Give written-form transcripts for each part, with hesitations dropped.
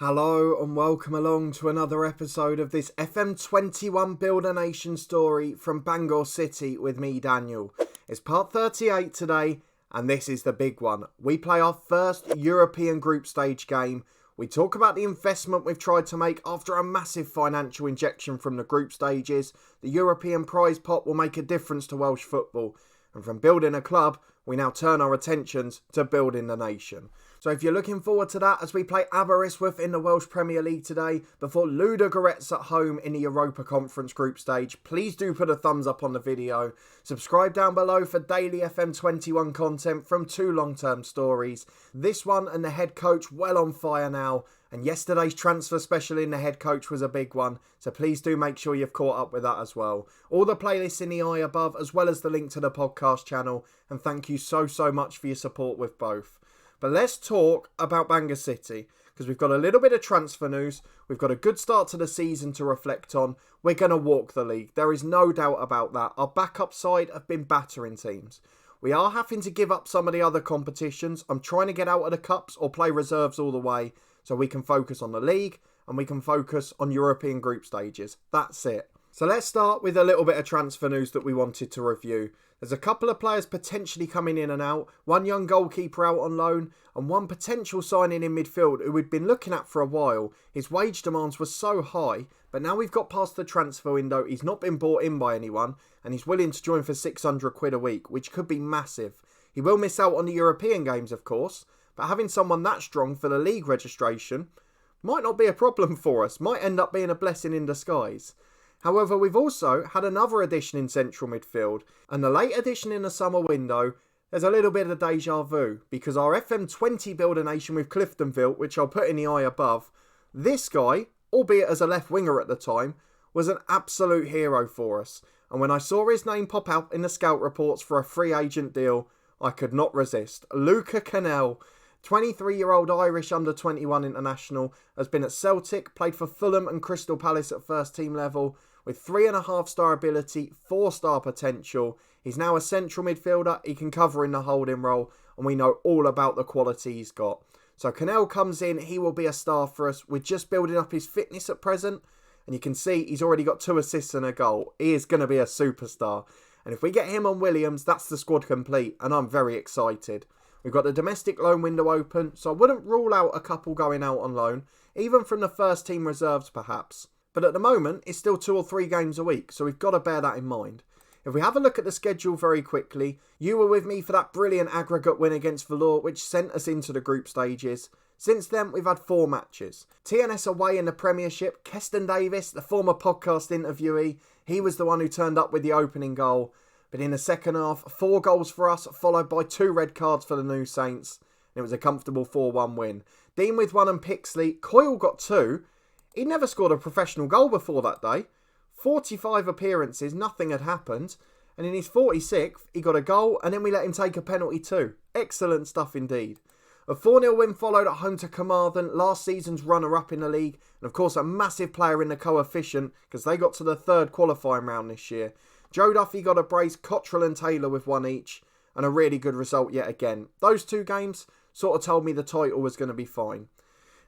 Hello and welcome along to another episode of this FM21 Build a Nation story from Bangor City with me, Daniel. It's part 38 today and this is the big one. We play our first European group stage game. We talk about the investment we've tried to make after a massive financial injection from the group stages. The European prize pot will make a difference to Welsh football. And from building a club, we now turn our attentions to building the nation. So if you're looking forward to that as we play Aberystwyth in the Welsh Premier League today before Ludogorets at home in the Europa Conference group stage, please do put a thumbs up on the video. Subscribe down below for daily FM21 content from two long-term stories. This one and the head coach well on fire now. And yesterday's transfer special in the head coach was a big one. So please do make sure you've caught up with that as well. All the playlists in the eye above as well as the link to the podcast channel. And thank you so much for your support with both. But let's talk about Bangor City, because we've got a little bit of transfer news. We've got a good start to the season to reflect on. We're going to walk the league. There is no doubt about that. Our backup side have been battering teams. We are having to give up some of the other competitions. I'm trying to get out of the cups or play reserves all the way so we can focus on the league and we can focus on European group stages. That's it. So let's start with a little bit of transfer news that we wanted to review. There's a couple of players potentially coming in and out, one young goalkeeper out on loan, and one potential signing in midfield who we'd been looking at for a while. His wage demands were so high, but now we've got past the transfer window, he's not been bought in by anyone, and he's willing to join for 600 quid a week, which could be massive. He will miss out on the European games, of course, but having someone that strong for the league registration might not be a problem for us, might end up being a blessing in disguise. However, we've also had another addition in central midfield, and the late addition in the summer window, there's a little bit of deja vu, because our FM20 Build a Nation with Cliftonville, which I'll put in the eye above, this guy, albeit as a left winger at the time, was an absolute hero for us. And when I saw his name pop out in the scout reports for a free agent deal, I could not resist. Luca Cannell, 23-year-old Irish under-21 international, has been at Celtic, played for Fulham and Crystal Palace at first team level, with 3.5-star ability, 4-star potential. He's now a central midfielder, he can cover in the holding role, and we know all about the quality he's got. So Cannell comes in, he will be a star for us. We're just building up his fitness at present, and you can see he's already got 2 assists and a goal. He is going to be a superstar. And if we get him on Williams, that's the squad complete, and I'm very excited. We've got the domestic loan window open, so I wouldn't rule out a couple going out on loan, even from the first team reserves perhaps. But at the moment, it's still 2 or 3 games a week, so we've got to bear that in mind. If we have a look at the schedule very quickly, you were with me for that brilliant aggregate win against Valour, which sent us into the group stages. Since then, we've had 4 matches. TNS away in the Premiership, Keston Davis, the former podcast interviewee, he was the one who turned up with the opening goal. But in the second half, 4 goals for us, followed by 2 red cards for the New Saints. And it was a comfortable 4-1 win. Dean with 1 and Pixley. Coyle got 2. He'd never scored a professional goal before that day. 45 appearances, nothing had happened. And in his 46th, he got a goal and then we let him take a penalty too. Excellent stuff indeed. A 4-0 win followed at home to Carmarthen, last season's runner-up in the league. And of course a massive player in the coefficient because they got to the 3rd qualifying round this year. Joe Duffy got a brace, Cottrell and Taylor with 1 each. And a really good result yet again. Those 2 games sort of told me the title was going to be fine.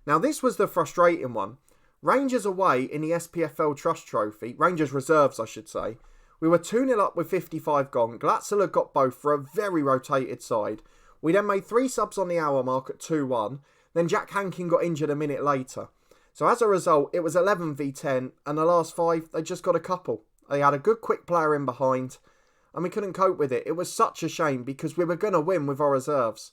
Now this was the frustrating one. Rangers away in the SPFL Trust Trophy, Rangers reserves I should say, we were 2-0 up with 55 gone. Glatzel had got both for a very rotated side. We then made 3 subs on the hour mark at 2-1, then Jack Hankin got injured a minute later. So as a result, it was 11v10 and the last 5, they just got a couple. They had a good quick player in behind and we couldn't cope with it. It was such a shame because we were going to win with our reserves.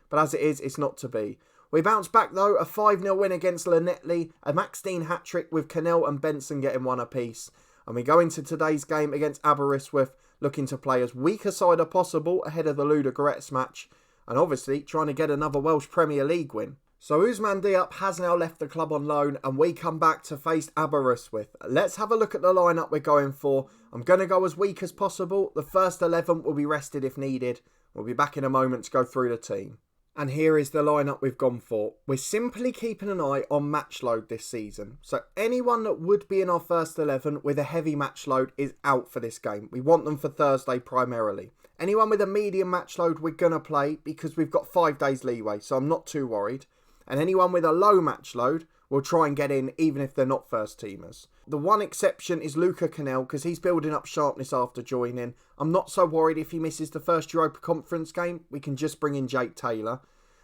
But as it is, it's not to be. We bounced back though, a 5-0 win against Llanelli, a Max Dean hat-trick with Cannell and Benson getting 1 apiece. And we go into today's game against Aberystwyth looking to play as weak a side as possible ahead of the Ludogorets match. And obviously trying to get another Welsh Premier League win. So Ousmane Diop has now left the club on loan and we come back to face Aberystwyth. Let's have a look at the lineup we're going for. I'm going to go as weak as possible. The first 11 will be rested if needed. We'll be back in a moment to go through the team. And here is the lineup we've gone for. We're simply keeping an eye on match load this season. So anyone that would be in our first 11 with a heavy match load is out for this game. We want them for Thursday primarily. Anyone with a medium match load we're going to play because we've got 5 days leeway. So I'm not too worried. And anyone with a low match load, will try and get in even if they're not first teamers. The one exception is Luca Cannell because he's building up sharpness after joining. I'm not so worried if he misses the first Europa Conference game. We can just bring in Jake Taylor.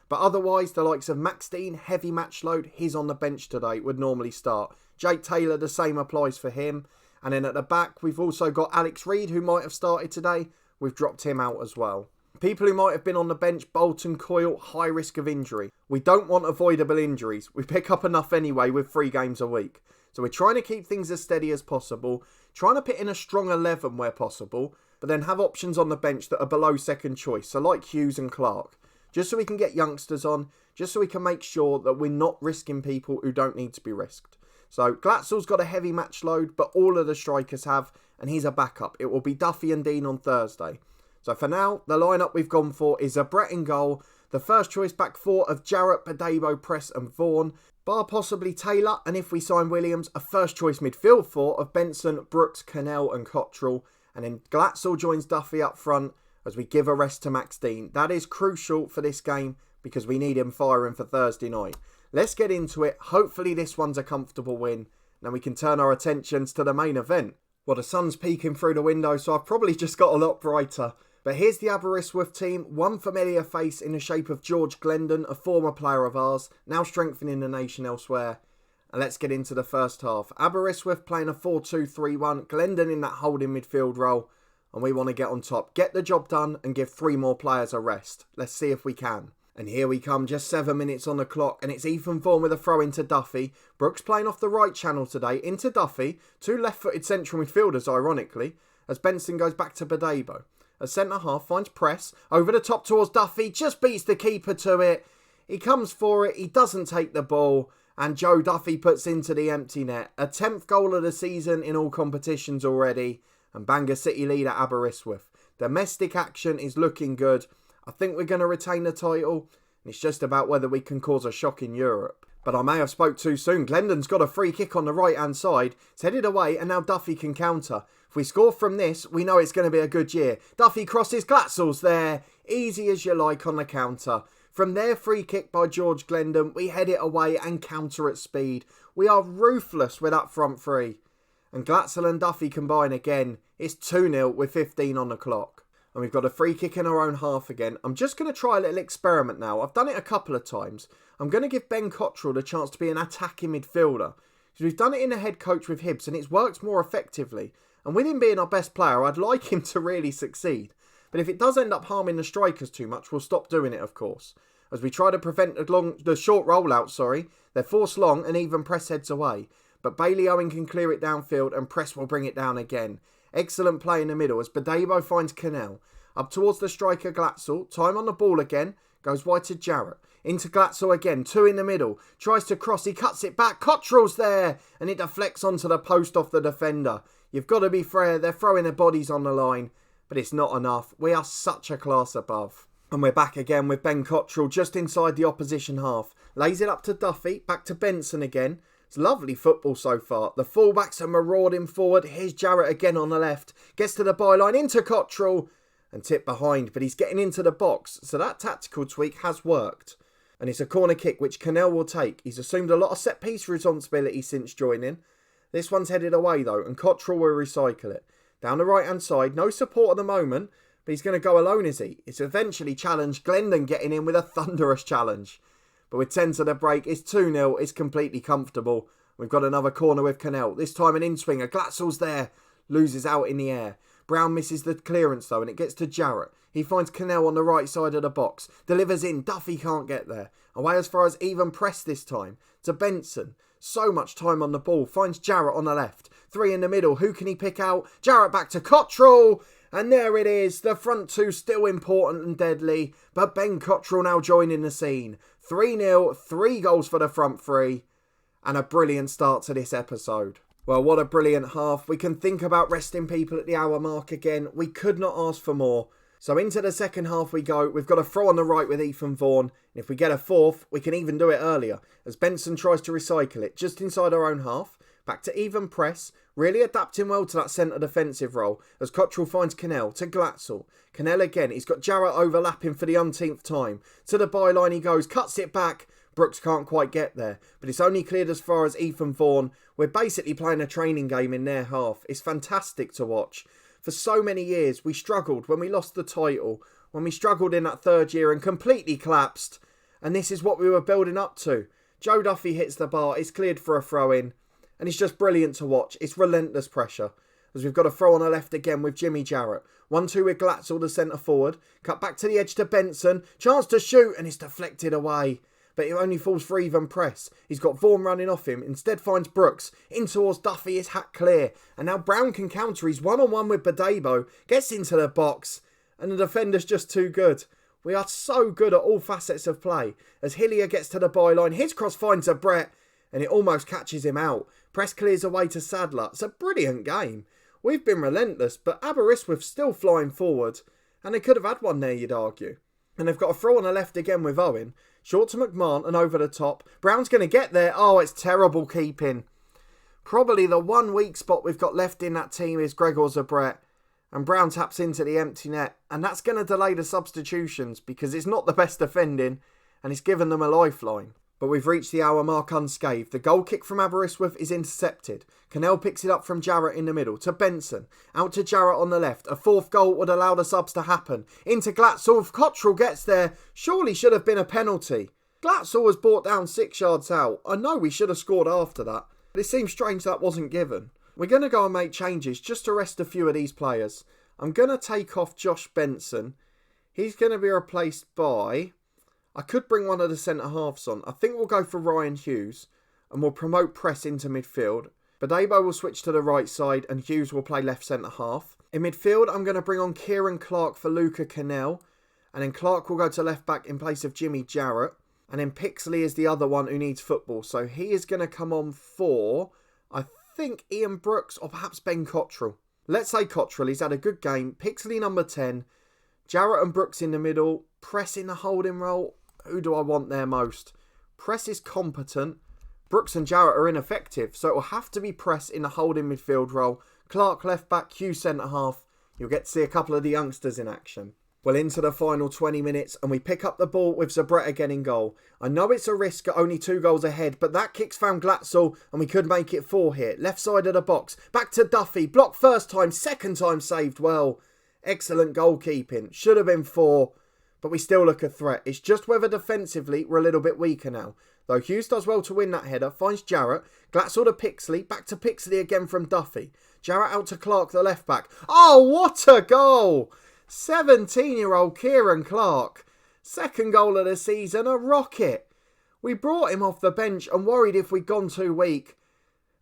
But otherwise, the likes of Max Dean, heavy match load, he's on the bench today, would normally start. Jake Taylor, the same applies for him. And then at the back, we've also got Alex Reid, who might have started today. We've dropped him out as well. People who might have been on the bench, Bolton, Coyle, high risk of injury. We don't want avoidable injuries. We pick up enough anyway with 3 games a week. So we're trying to keep things as steady as possible, trying to put in a strong 11 where possible, but then have options on the bench that are below second choice, so like Hughes and Clark. Just so we can get youngsters on, just so we can make sure that we're not risking people who don't need to be risked. So Glatzel's got a heavy match load, but all of the strikers have, and he's a backup. It will be Duffy and Dean on Thursday. So for now, the lineup we've gone for is a Brett in goal, the first choice back 4 of Jarrett, Badebo, Press and Vaughan, bar possibly Taylor, and if we sign Williams, a first choice midfield 4 of Benson, Brooks, Cannell and Cottrell, and then Glatzel joins Duffy up front as we give a rest to Max Dean. That is crucial for this game because we need him firing for Thursday night. Let's get into it. Hopefully this one's a comfortable win. Now we can turn our attentions to the main event. Well, the sun's peeking through the window, so I've probably just got a lot brighter. But here's the Aberystwyth team, one familiar face in the shape of George Glendon, a former player of ours, now strengthening the nation elsewhere. And let's get into the first half. Aberystwyth playing a 4-2-3-1, Glendon in that holding midfield role. And we want to get on top, get the job done and give 3 more players a rest. Let's see if we can. And here we come, just 7 minutes on the clock, and it's Ethan Vaughan with a throw into Duffy. Brooks playing off the right channel today, into Duffy. 2 left-footed central midfielders, ironically, as Benson goes back to Badebo. A centre-half finds Press, over the top towards Duffy, just beats the keeper to it. He comes for it, he doesn't take the ball, and Joe Duffy puts into the empty net. A 10th goal of the season in all competitions already, and Bangor City lead at Aberystwyth. Domestic action is looking good. I think we're going to retain the title, and it's just about whether we can cause a shock in Europe. But I may have spoke too soon. Glendon's got a free kick on the right-hand side. It's headed away, and now Duffy can counter. If we score from this, we know it's going to be a good year. Duffy crosses, Glatzel's there. Easy as you like on the counter. From their free kick by George Glendon, we head it away and counter at speed. We are ruthless with that front 3. And Glatzel and Duffy combine again. It's 2-0 with 15 on the clock. And we've got a free kick in our own half again. I'm just going to try a little experiment now. I've done it a couple of times. I'm going to give Ben Cottrell the chance to be an attacking midfielder. Because we've done it in a head coach with Hibs and it's worked more effectively. And with him being our best player, I'd like him to really succeed. But if it does end up harming the strikers too much, we'll stop doing it, of course. As we try to prevent the short rollout, they're forced long and even Press heads away. But Bailey Owen can clear it downfield and Press will bring it down again. Excellent play in the middle as Badebo finds Cannell. Up towards the striker Glatzel. Time on the ball again. Goes wide to Jarrett. Into Glatzel again. 2 in the middle. Tries to cross. He cuts it back. Cottrell's there. And it deflects onto the post off the defender. You've got to be fair. They're throwing their bodies on the line. But it's not enough. We are such a class above. And we're back again with Ben Cottrell just inside the opposition half. Lays it up to Duffy. Back to Benson again. It's lovely football so far. The fullbacks are marauding forward. Here's Jarrett again on the left. Gets to the byline, into Cottrell. And tipped behind, but he's getting into the box. So that tactical tweak has worked. And it's a corner kick which Cannell will take. He's assumed a lot of set-piece responsibility since joining. This one's headed away though, and Cottrell will recycle it. Down the right-hand side, no support at the moment. But he's going to go alone, is he? It's eventually challenged. Glendon getting in with a thunderous challenge. But with 10 to the break, it's 2-0. It's completely comfortable. We've got another corner with Cannell. This time an in-swinger. Glatzel's there. Loses out in the air. Brown misses the clearance though and it gets to Jarrett. He finds Cannell on the right side of the box. Delivers in. Duffy can't get there. Away as far as even Press this time. To Benson. So much time on the ball. Finds Jarrett on the left. 3 in the middle. Who can he pick out? Jarrett back to Cottrell. And there it is. The front 2 still important and deadly. But Ben Cottrell now joining the scene. 3-0. 3 goals for the front 3. And a brilliant start to this episode. Well, what a brilliant half. We can think about resting people at the hour mark again. We could not ask for more. So into the second half we go. We've got a throw on the right with Ethan Vaughan. And if we get a 4th, we can even do it earlier. As Benson tries to recycle it just inside our own half. Back to even Press. Really adapting well to that centre defensive role. As Cottrell finds Cannell to Glatzel. Cannell again. He's got Jarrett overlapping for the umpteenth time. To the byline he goes. Cuts it back. Brooks can't quite get there, but it's only cleared as far as Ethan Vaughan. We're basically playing a training game in their half. It's fantastic to watch. For so many years, we struggled when we lost the title, when we struggled in that third year and completely collapsed. And this is what we were building up to. Joe Duffy hits the bar, it's cleared for a throw-in, and it's just brilliant to watch. It's relentless pressure, as we've got a throw on the left again with Jimmy Jarrett. 1-2 with Glatzel, the centre forward. Cut back to the edge to Benson. Chance to shoot, and it's deflected away. But it only falls for even press. He's got Vaughan running off him. Instead finds Brooks. In towards Duffy, his hat clear. And now Brown can counter. He's one-on-one with Badebo. Gets into the box. And the defender's just too good. We are so good at all facets of play. As Hillier gets to the byline, his cross finds a Brett. And it almost catches him out. Press clears away to Sadler. It's a brilliant game. We've been relentless, but Aberystwyth still flying forward. And they could have had one there, you'd argue. And they've got a throw on the left again with Owen. Short to McMahon and over the top. Brown's going to get there. Oh, it's terrible keeping. Probably the one weak spot we've got left in that team is Gregor Zabret. And Brown taps into the empty net. And that's going to delay the substitutions because it's not the best defending. And it's given them a lifeline. But we've reached the hour mark unscathed. The goal kick from Aberystwyth is intercepted. Cannell picks it up from Jarrett in the middle to Benson. Out to Jarrett on the left. A fourth goal would allow the subs to happen. Into Glatzel. Cottrell gets there. Surely should have been a penalty. Glatzel was brought down 6 yards out. I know we should have scored after that. But it seems strange that wasn't given. We're going to go and make changes just to rest a few of these players. I'm going to take off Josh Benson. He's going to be replaced by... I could bring one of the centre-halves on. I think we'll go for Ryan Hughes. And we'll promote Press into midfield. Badebo will switch to the right side and Hughes will play left centre-half. In midfield, I'm going to bring on Kieran Clark for Luca Cannell. And then Clark will go to left-back in place of Jimmy Jarrett. And then Pixley is the other one who needs football. So he is going to come on for, I think, Ian Brooks or perhaps Ben Cottrell. Let's say Cottrell. He's had a good game. Pixley number 10. Jarrett and Brooks in the middle. Press in the holding role. Who do I want there most? Press is competent. Brooks and Jarrett are ineffective, so it will have to be Press in the holding midfield role. Clark left back, Hughes centre half. You'll get to see a couple of the youngsters in action. Well, into the final 20 minutes, and we pick up the ball with Zabret again in goal. I know it's a risk at only 2 goals ahead, but that kick's found Glatzel, and we could make it 4 here. Left side of the box. Back to Duffy. Blocked first time, second time saved well. Excellent goalkeeping. Should have been 4. But we still look a threat. It's just whether defensively we're a little bit weaker now. Though Hughes does well to win that header. Finds Jarrett. Glatzel to Pixley. Back to Pixley again from Duffy. Jarrett out to Clark, the left back. Oh, what a goal! 17-year-old Kieran Clark. Second goal of the season. A rocket. We brought him off the bench and worried if we'd gone too weak.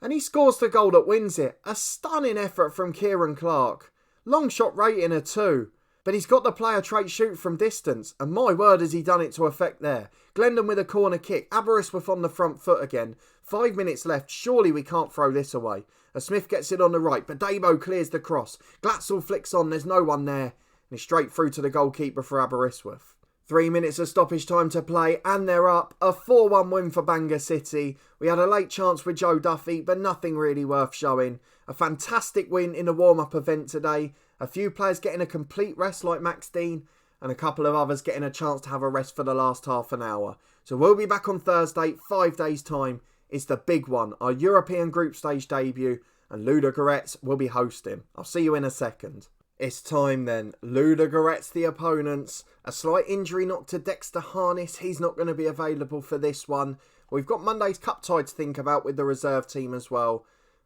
And he scores the goal that wins it. A stunning effort from Kieran Clark. Long shot rating a 2. But he's got the player trait shoot from distance. And my word has he done it to effect there. Glendon with a corner kick. Aberystwyth on the front foot again. 5 minutes left. Surely we can't throw this away. As Smith gets it on the right. Badebo clears the cross. Glatzel flicks on. There's no one there. And he's straight through to the goalkeeper for Aberystwyth. 3 minutes of stoppage time to play. And they're up. A 4-1 win for Bangor City. We had a late chance with Joe Duffy. But nothing really worth showing. A fantastic win in the warm-up event today. A few players getting a complete rest like Max Dean and a couple of others getting a chance to have a rest for the last half an hour. So we'll be back on Thursday, 5 days' time. It's the big one, our European group stage debut, and Ludogorets will be hosting. I'll see you in a second. It's time then. Ludogorets, the opponents. A slight injury knock to Dexter Harness. He's not going to be available for this one. We've got Monday's cup tie to think about with the reserve team as well.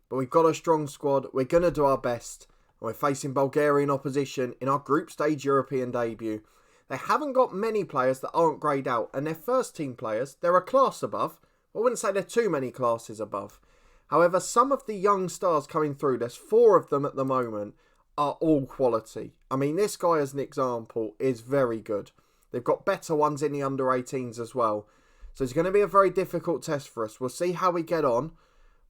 But we've got a strong squad. We're going to do our best. We're facing Bulgarian opposition in our group stage European debut. They haven't got many players that aren't greyed out, and their first team players, they're a class above. I wouldn't say they're too many classes above. However, some of the young stars coming through, there's 4 of them at the moment, are all quality. I mean, this guy as an example is very good. They've got better ones in the under 18s as well. So it's going to be a very difficult test for us. We'll see how we get on,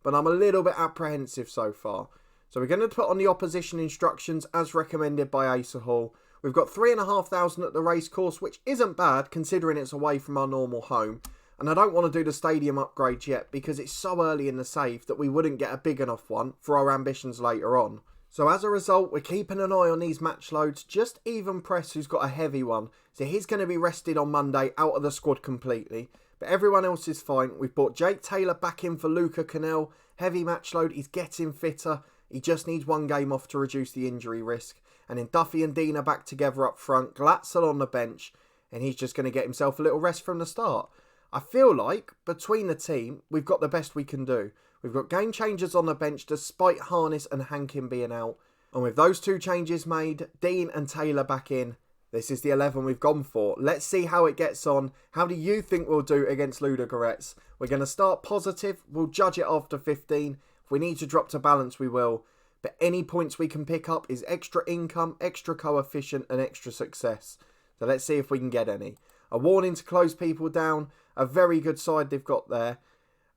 but I'm a little bit apprehensive so far. So we're going to put on the opposition instructions as recommended by Asa Hall. We've got 3,500 at the racecourse, which isn't bad considering it's away from our normal home. And I don't want to do the stadium upgrade yet because it's so early in the save that we wouldn't get a big enough one for our ambitions later on. So as a result, we're keeping an eye on these match loads. Just even Press, who's got a heavy one. So he's going to be rested on Monday out of the squad completely. but everyone else is fine. We've brought Jake Taylor back in for Luca Cannell. Heavy match load, he's getting fitter. He just needs one game off to reduce the injury risk. And then Duffy and Dean are back together up front. Glatzel on the bench, and he's just going to get himself a little rest from the start. I feel like, between the team, we've got the best we can do. We've got game changers on the bench despite Harness and Hankin being out. And with those two changes made, Dean and Taylor back in, this is the 11 we've gone for. Let's see how it gets on. How do you think we'll do against Ludogorets? We're going to start positive. We'll judge it after 15. If we need to drop to balance, we will. But any points we can pick up is extra income, extra coefficient and extra success. So let's see if we can get any. A warning to close people down. A very good side they've got there.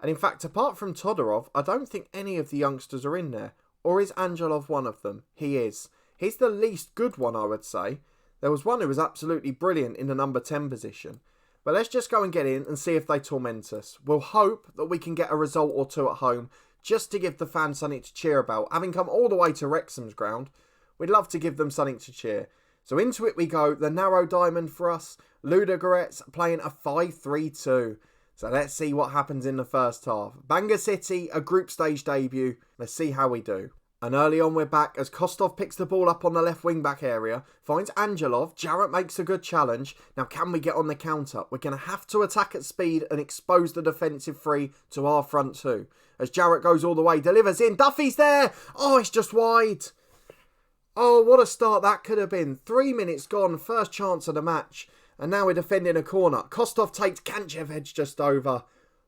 And in fact, apart from Todorov, I don't think any of the youngsters are in there. Or is Angelov one of them? He is. He's the least good one, I would say. There was one who was absolutely brilliant in the number 10 position. But let's just go and get in and see if they torment us. We'll hope that we can get a result or two at home just to give the fans something to cheer about. Having come all the way to Wrexham's ground, we'd love to give them something to cheer. So into it we go. The narrow diamond for us. Ludogorets playing a 5-3-2. So let's see what happens in the first half. Bangor City, a group stage debut. Let's see how we do. And early on we're back as Kostov picks the ball up on the left wing back area. Finds Angelov. Jarrett makes a good challenge. Now can we get on the counter? We're going to have to attack at speed and expose the defensive three to our front two. As Jarrett goes all the way, delivers in. Duffy's there. Oh, it's just wide. Oh, what a start that could have been. 3 minutes gone. First chance of the match. And now we're defending a corner. Kostov takes Kantchev edge just over.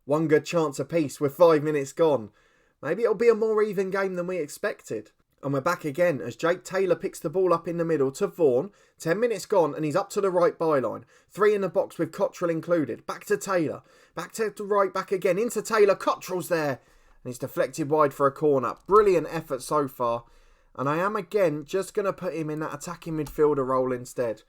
One good chance apiece with 5 minutes gone. Maybe it'll be a more even game than we expected. And we're back again as Jake Taylor picks the ball up in the middle to Vaughan. 10 minutes gone and he's up to the right byline. 3 in the box with Cottrell included. Back to Taylor. Back to the right, back again. Into Taylor. Cottrell's there. And he's deflected wide for a corner. Brilliant effort so far. And I am again just going to put him in that attacking midfielder role instead.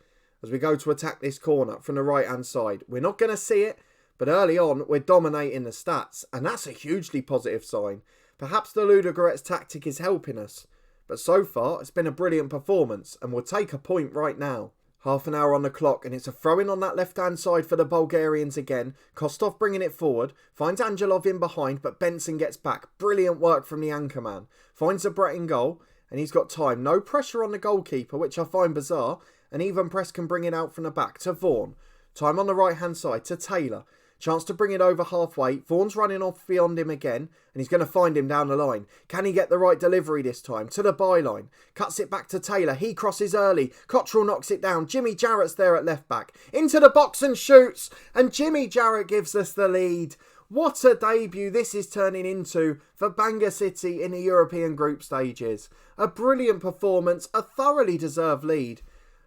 As we go to attack this corner from the right hand side. We're not going to see it. But early on, we're dominating the stats. And that's a hugely positive sign. Perhaps the Ludogorets tactic is helping us. But so far, it's been a brilliant performance. And we'll take a point right now. Half an hour on the clock. And it's a throw-in on that left-hand side for the Bulgarians again. Kostov bringing it forward. Finds Angelov in behind. But Benson gets back. Brilliant work from the anchor man. Finds the Brett in goal. And he's got time. No pressure on the goalkeeper, which I find bizarre. And even Press can bring it out from the back to Vaughan. Time on the right-hand side to Taylor. Chance to bring it over halfway. Vaughan's running off beyond him again. And he's going to find him down the line. Can he get the right delivery this time? To the byline. Cuts it back to Taylor. He crosses early. Cottrell knocks it down. Jimmy Jarrett's there at left back. Into the box and shoots. And Jimmy Jarrett gives us the lead. What a debut this is turning into for Bangor City in the European group stages. A brilliant performance. A thoroughly deserved lead.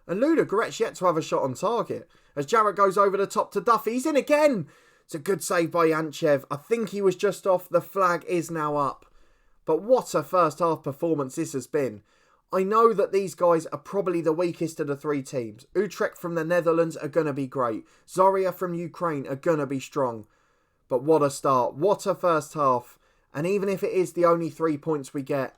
And Ludogorets yet to have a shot on target. As Jarrett goes over the top to Duffy. He's in again. It's a good save by Kantchev. I think he was just off. The flag is now up. But what a first half performance this has been. I know that these guys are probably the weakest of the three teams. Utrecht from the Netherlands are going to be great. Zorya from Ukraine are going to be strong. But what a start. What a first half. And even if it is the only 3 points we get,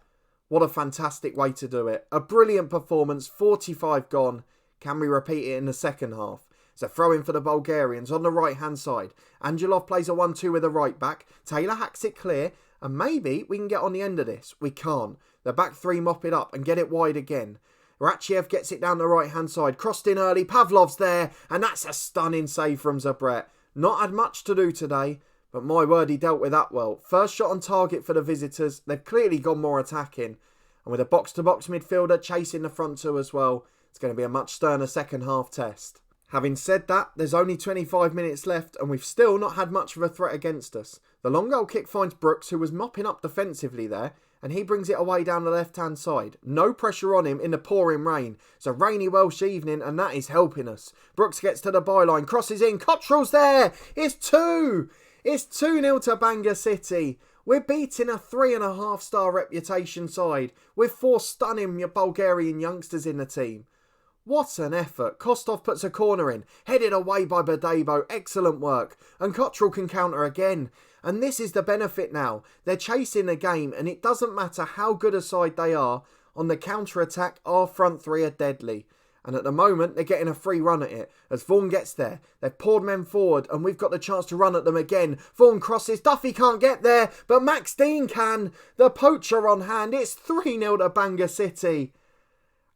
what a fantastic way to do it. A brilliant performance. 45 gone. Can we repeat it in the second half? It's a throw in for the Bulgarians on the right hand side. Angelov plays a 1-2 with a right back. Taylor hacks it clear. And maybe we can get on the end of this. We can't. The back three mop it up and get it wide again. Ratchiev gets it down the right hand side. Crossed in early. Pavlov's there. And that's a stunning save from Zabret. Not had much to do today. But my word, he dealt with that well. First shot on target for the visitors. They've clearly gone more attacking. And with a box-to-box midfielder chasing the front two as well, it's going to be a much sterner second half test. Having said that, there's only 25 minutes left and we've still not had much of a threat against us. The long goal kick finds Brooks, who was mopping up defensively there, and he brings it away down the left-hand side. No pressure on him in the pouring rain. It's a rainy Welsh evening and that is helping us. Brooks gets to the byline, crosses in, Cottrell's there! It's 2! It's 2-0 to Bangor City. We're beating a 3.5-star reputation side with 4 stunning Bulgarian youngsters in the team. What an effort. Kostov puts a corner in. Headed away by Badebo. Excellent work. And Cottrell can counter again. And this is the benefit now. They're chasing the game and it doesn't matter how good a side they are. On the counter-attack, our front three are deadly. And at the moment, they're getting a free run at it. As Vaughan gets there, they've poured men forward and we've got the chance to run at them again. Vaughan crosses, Duffy can't get there, but Max Dean can. The poacher on hand. It's 3-0 to Bangor City.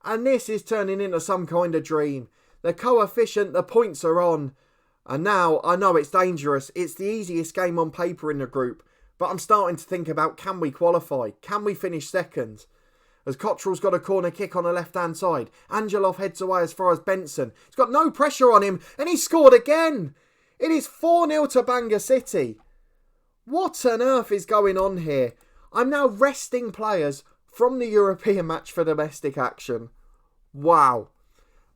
And this is turning into some kind of dream. The coefficient, the points are on. And now, I know it's dangerous. It's the easiest game on paper in the group. But I'm starting to think about, can we qualify? Can we finish second? As Cottrell's got a corner kick on the left-hand side. Angelov heads away as far as Benson. He's got no pressure on him, and he scored again. It is 4-0 to Bangor City. What on earth is going on here? I'm now resting players from the European match for domestic action. Wow.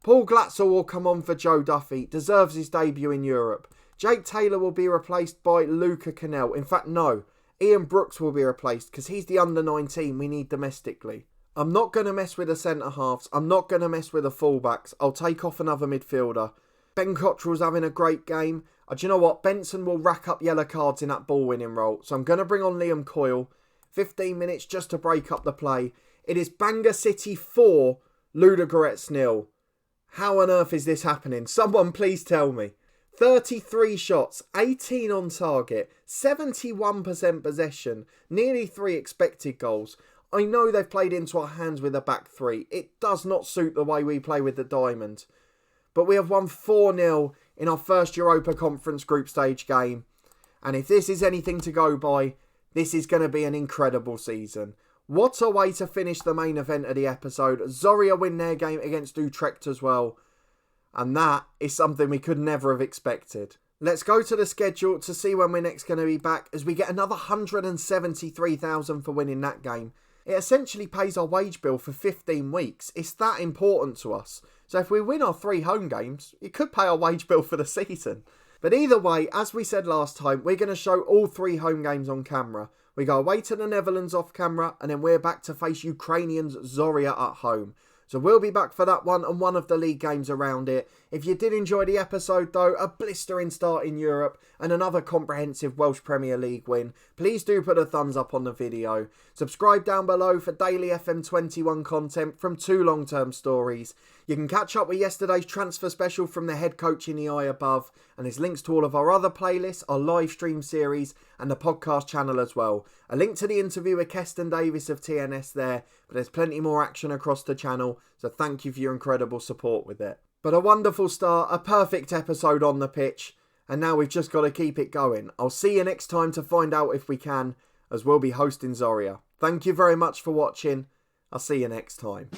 Paul Glatzel will come on for Joe Duffy. Deserves his debut in Europe. Jake Taylor will be replaced by Luca Cannell. In fact, no. Ian Brooks will be replaced because he's the under-19 we need domestically. I'm not going to mess with the centre-halves. I'm not going to mess with the full-backs. I'll take off another midfielder. Ben Cottrell's having a great game. Do you know what? Benson will rack up yellow cards in that ball-winning role. So I'm going to bring on Liam Coyle. 15 minutes just to break up the play. It is Bangor City 4, Ludogorets 0. How on earth is this happening? Someone please tell me. 33 shots, 18 on target, 71% possession, nearly 3 expected goals. I know they've played into our hands with a back three. It does not suit the way we play with the Diamond. But we have won 4-0 in our first Europa Conference group stage game. And if this is anything to go by, this is going to be an incredible season. What a way to finish the main event of the episode. Zorya win their game against Utrecht as well. And that is something we could never have expected. Let's go to the schedule to see when we're next going to be back as we get another 173,000 for winning that game. It essentially pays our wage bill for 15 weeks. It's that important to us. So if we win our 3 home games, it could pay our wage bill for the season. But either way, as we said last time, we're going to show all 3 home games on camera. We go away to the Netherlands off camera and then we're back to face Ukrainians Zorya at home. So we'll be back for that one and one of the league games around it. If you did enjoy the episode though, a blistering start in Europe and another comprehensive Welsh Premier League win, please do put a thumbs up on the video. Subscribe down below for daily FM21 content from 2 long-term stories. You can catch up with yesterday's transfer special from the head coach in the eye above, and there's links to all of our other playlists, our live stream series and the podcast channel as well. A link to the interview with Keston Davis of TNS there, but there's plenty more action across the channel, so thank you for your incredible support with it. But a wonderful start, a perfect episode on the pitch, and now we've just got to keep it going. I'll see you next time to find out if we can, as we'll be hosting Zorya. Thank you very much for watching. I'll see you next time.